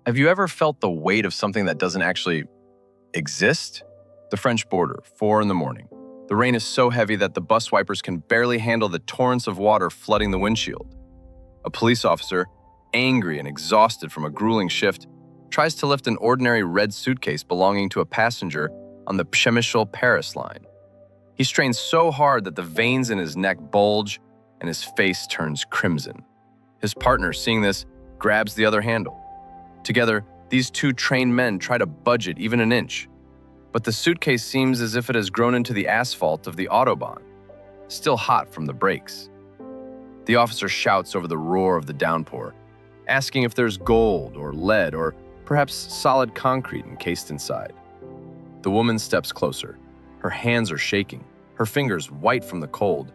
Have you ever felt the weight of something that doesn't actually exist? The French border, 4 in the morning. The rain is so heavy that the bus wipers can barely handle the torrents of water flooding the windshield. A police officer, angry and exhausted from a grueling shift, tries to lift an ordinary red suitcase belonging to a passenger on the Przemysl-Paris line. He strains so hard that the veins in his neck bulge and his face turns crimson. His partner, seeing this, grabs the other handle. Together, these two trained men try to budge it even an inch, but the suitcase seems as if it has grown into the asphalt of the Autobahn, still hot from the brakes. The officer shouts over the roar of the downpour, asking if there's gold or lead or perhaps solid concrete encased inside. The woman steps closer. Her hands are shaking, her fingers white from the cold,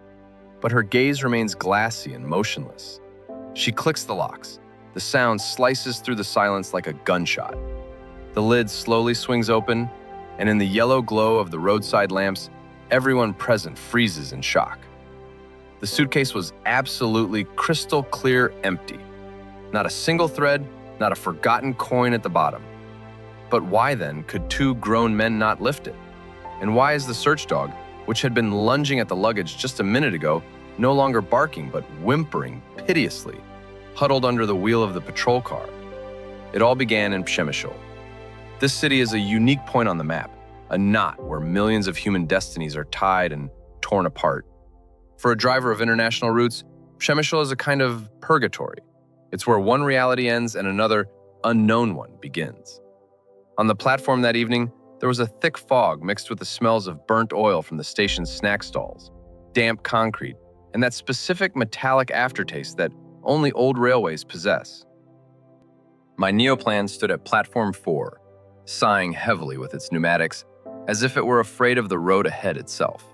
but her gaze remains glassy and motionless. She clicks the locks. The sound slices through the silence like a gunshot. The lid slowly swings open, and in the yellow glow of the roadside lamps, everyone present freezes in shock. The suitcase was absolutely crystal clear empty. Not a single thread, not a forgotten coin at the bottom. But why then could two grown men not lift it? And why is the search dog, which had been lunging at the luggage just a minute ago, no longer barking but whimpering piteously, huddled under the wheel of the patrol car? It all began in Przemysl. This city is a unique point on the map, a knot where millions of human destinies are tied and torn apart. For a driver of international routes, Przemysl is a kind of purgatory. It's where one reality ends and another unknown one begins. On the platform that evening, there was a thick fog mixed with the smells of burnt oil from the station's snack stalls, damp concrete, and that specific metallic aftertaste that only old railways possess. My neoplan stood at platform 4, sighing heavily with its pneumatics, as if it were afraid of the road ahead itself.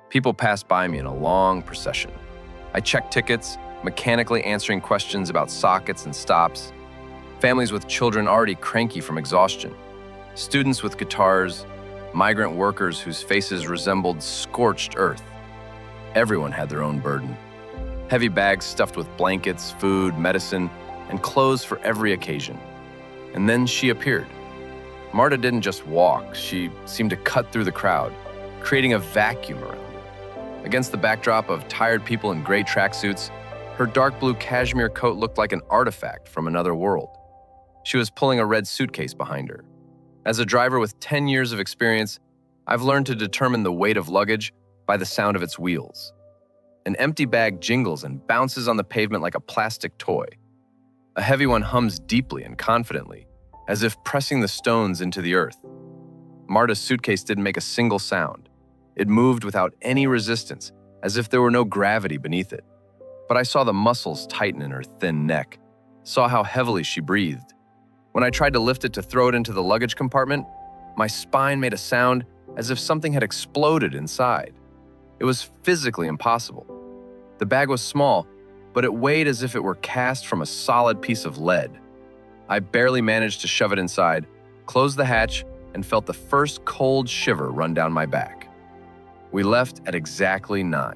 People passed by me in a long procession. I checked tickets, mechanically answering questions about sockets and stops, families with children already cranky from exhaustion, students with guitars, migrant workers whose faces resembled scorched earth. Everyone had their own burden. Heavy bags stuffed with blankets, food, medicine, and clothes for every occasion. And then she appeared. Marta didn't just walk, she seemed to cut through the crowd, creating a vacuum around her. Against the backdrop of tired people in gray tracksuits, her dark blue cashmere coat looked like an artifact from another world. She was pulling a red suitcase behind her. As a driver with 10 years of experience, I've learned to determine the weight of luggage by the sound of its wheels. An empty bag jingles and bounces on the pavement like a plastic toy. A heavy one hums deeply and confidently, as if pressing the stones into the earth. Marta's suitcase didn't make a single sound. It moved without any resistance, as if there were no gravity beneath it. But I saw the muscles tighten in her thin neck, saw how heavily she breathed. When I tried to lift it to throw it into the luggage compartment, my spine made a sound as if something had exploded inside. It was physically impossible. The bag was small, but it weighed as if it were cast from a solid piece of lead. I barely managed to shove it inside, closed the hatch, and felt the first cold shiver run down my back. We left at exactly 9.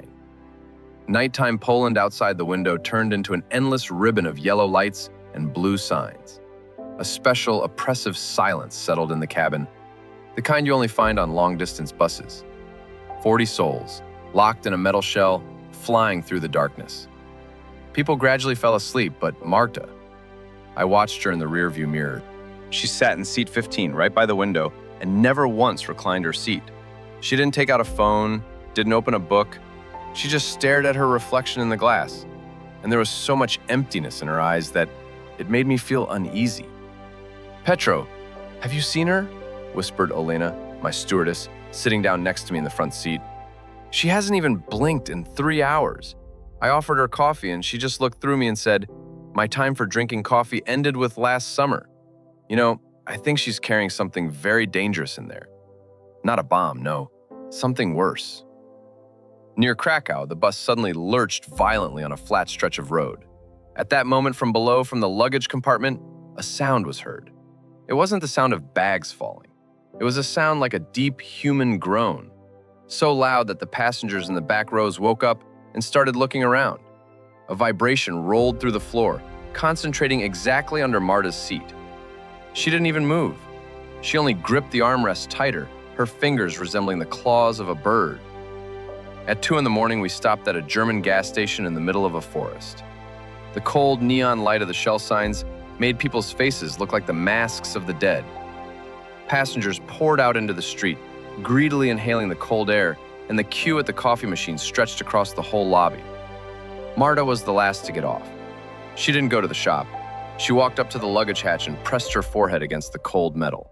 Nighttime Poland outside the window turned into an endless ribbon of yellow lights and blue signs. A special, oppressive silence settled in the cabin, the kind you only find on long-distance buses. 40 souls, locked in a metal shell, flying through the darkness. People gradually fell asleep, but Marta, I watched her in the rearview mirror. She sat in seat 15 right by the window and never once reclined her seat. She didn't take out a phone, didn't open a book. She just stared at her reflection in the glass, and there was so much emptiness in her eyes that it made me feel uneasy. "Petro, have you seen her?" whispered Olena, my stewardess, sitting down next to me in the front seat. "She hasn't even blinked in 3 hours. I offered her coffee and she just looked through me and said, 'My time for drinking coffee ended with last summer.' You know, I think she's carrying something very dangerous in there. Not a bomb, no. Something worse." Near Krakow, the bus suddenly lurched violently on a flat stretch of road. At that moment, from below, from the luggage compartment, a sound was heard. It wasn't the sound of bags falling. It was a sound like a deep human groan, so loud that the passengers in the back rows woke up and started looking around. A vibration rolled through the floor, concentrating exactly under Marta's seat. She didn't even move. She only gripped the armrest tighter, her fingers resembling the claws of a bird. At 2 in the morning, we stopped at a German gas station in the middle of a forest. The cold neon light of the shell signs made people's faces look like the masks of the dead. Passengers poured out into the street, greedily inhaling the cold air, and the queue at the coffee machine stretched across the whole lobby. Marta was the last to get off. She didn't go to the shop. She walked up to the luggage hatch and pressed her forehead against the cold metal.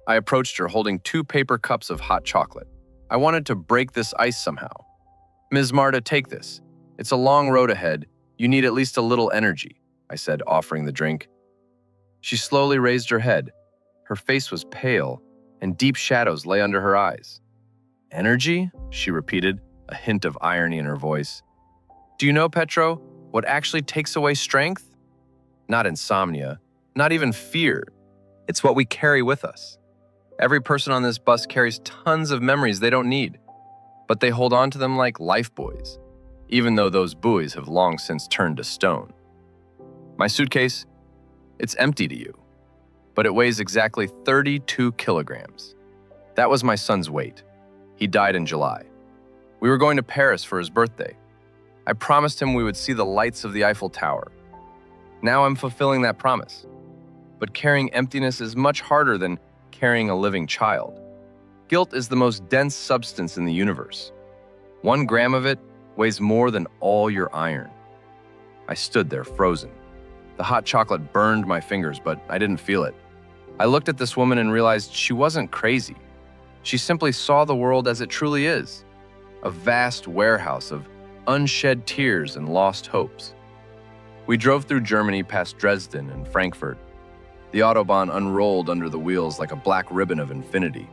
I approached her holding 2 paper cups of hot chocolate. I wanted to break this ice somehow. "Ms. Marta, take this. It's a long road ahead. You need at least a little energy," I said, offering the drink. She slowly raised her head. Her face was pale, and deep shadows lay under her eyes. "Energy?" she repeated, a hint of irony in her voice. "Do you know, Petro, what actually takes away strength? Not insomnia, not even fear. It's what we carry with us. Every person on this bus carries tons of memories they don't need, but they hold on to them like life buoys, even though those buoys have long since turned to stone. My suitcase, it's empty to you, but it weighs exactly 32 kilograms. That was my son's weight. He died in July. We were going to Paris for his birthday. I promised him we would see the lights of the Eiffel Tower. Now I'm fulfilling that promise. But carrying emptiness is much harder than carrying a living child. Guilt is the most dense substance in the universe. 1 gram of it weighs more than all your iron." I stood there frozen. The hot chocolate burned my fingers, but I didn't feel it. I looked at this woman and realized she wasn't crazy. She simply saw the world as it truly is, a vast warehouse of unshed tears and lost hopes. We drove through Germany past Dresden and Frankfurt. The Autobahn unrolled under the wheels like a black ribbon of infinity.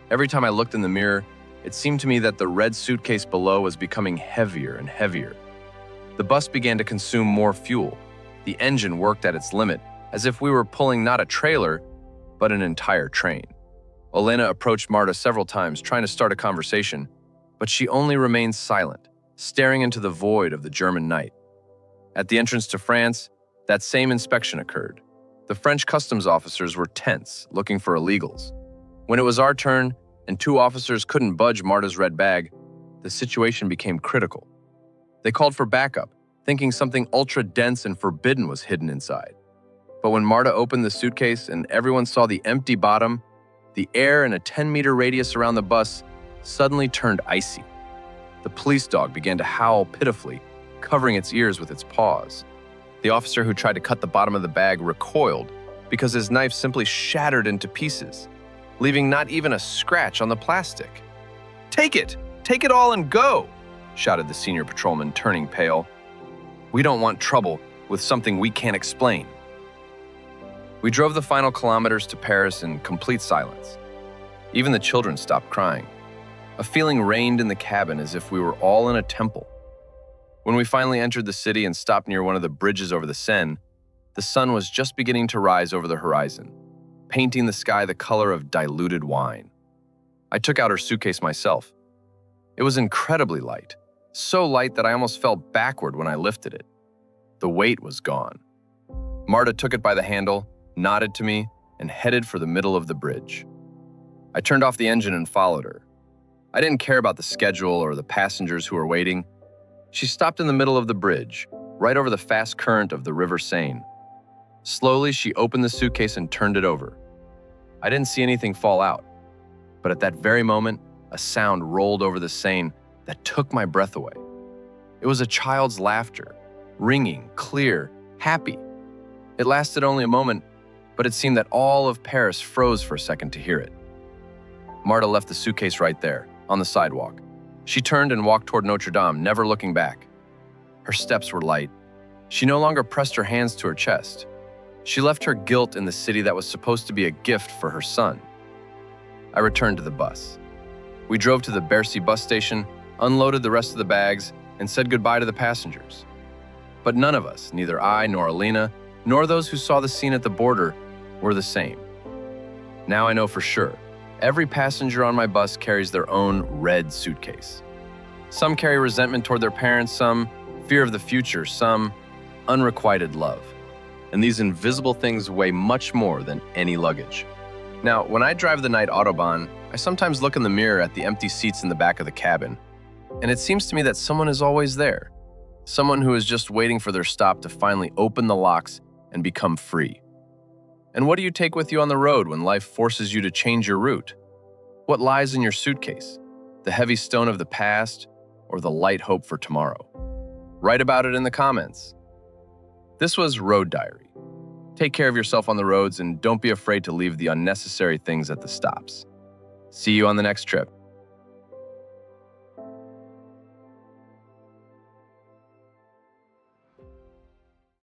Every time I looked in the mirror, it seemed to me that the red suitcase below was becoming heavier and heavier. The bus began to consume more fuel. The engine worked at its limit, as if we were pulling not a trailer, but an entire train. Elena approached Marta several times, trying to start a conversation, but she only remained silent, staring into the void of the German night. At the entrance to France, that same inspection occurred. The French customs officers were tense, looking for illegals. When it was our turn, and 2 officers couldn't budge Marta's red bag, the situation became critical. They called for backup, thinking something ultra-dense and forbidden was hidden inside. But when Marta opened the suitcase and everyone saw the empty bottom, the air in a 10-meter radius around the bus suddenly turned icy. The police dog began to howl pitifully, covering its ears with its paws. The officer who tried to cut the bottom of the bag recoiled because his knife simply shattered into pieces, leaving not even a scratch on the plastic. "Take it! Take it all and go!" shouted the senior patrolman, turning pale. "We don't want trouble with something we can't explain." We drove the final kilometers to Paris in complete silence. Even the children stopped crying. A feeling reigned in the cabin as if we were all in a temple. When we finally entered the city and stopped near one of the bridges over the Seine, the sun was just beginning to rise over the horizon, painting the sky the color of diluted wine. I took out her suitcase myself. It was incredibly light, so light that I almost fell backward when I lifted it. The weight was gone. Marta took it by the handle, nodded to me, and headed for the middle of the bridge. I turned off the engine and followed her. I didn't care about the schedule or the passengers who were waiting. She stopped in the middle of the bridge, right over the fast current of the River Seine. Slowly, she opened the suitcase and turned it over. I didn't see anything fall out, but at that very moment, a sound rolled over the Seine that took my breath away. It was a child's laughter, ringing, clear, happy. It lasted only a moment, but it seemed that all of Paris froze for a second to hear it. Marta left the suitcase right there, on the sidewalk. She turned and walked toward Notre Dame, never looking back. Her steps were light. She no longer pressed her hands to her chest. She left her guilt in the city that was supposed to be a gift for her son. I returned to the bus. We drove to the Bercy bus station, unloaded the rest of the bags, and said goodbye to the passengers. But none of us, neither I nor Alina, nor those who saw the scene at the border, were the same. Now I know for sure. Every passenger on my bus carries their own red suitcase. Some carry resentment toward their parents, some fear of the future, some unrequited love. and these invisible things weigh much more than any luggage. Now, when I drive the night Autobahn, I sometimes look in the mirror at the empty seats in the back of the cabin, and it seems to me that someone is always there. Someone who is just waiting for their stop to finally open the locks and become free. And what do you take with you on the road when life forces you to change your route? What lies in your suitcase? The heavy stone of the past or the light hope for tomorrow? Write about it in the comments. This was Road Diary. Take care of yourself on the roads and don't be afraid to leave the unnecessary things at the stops. See you on the next trip.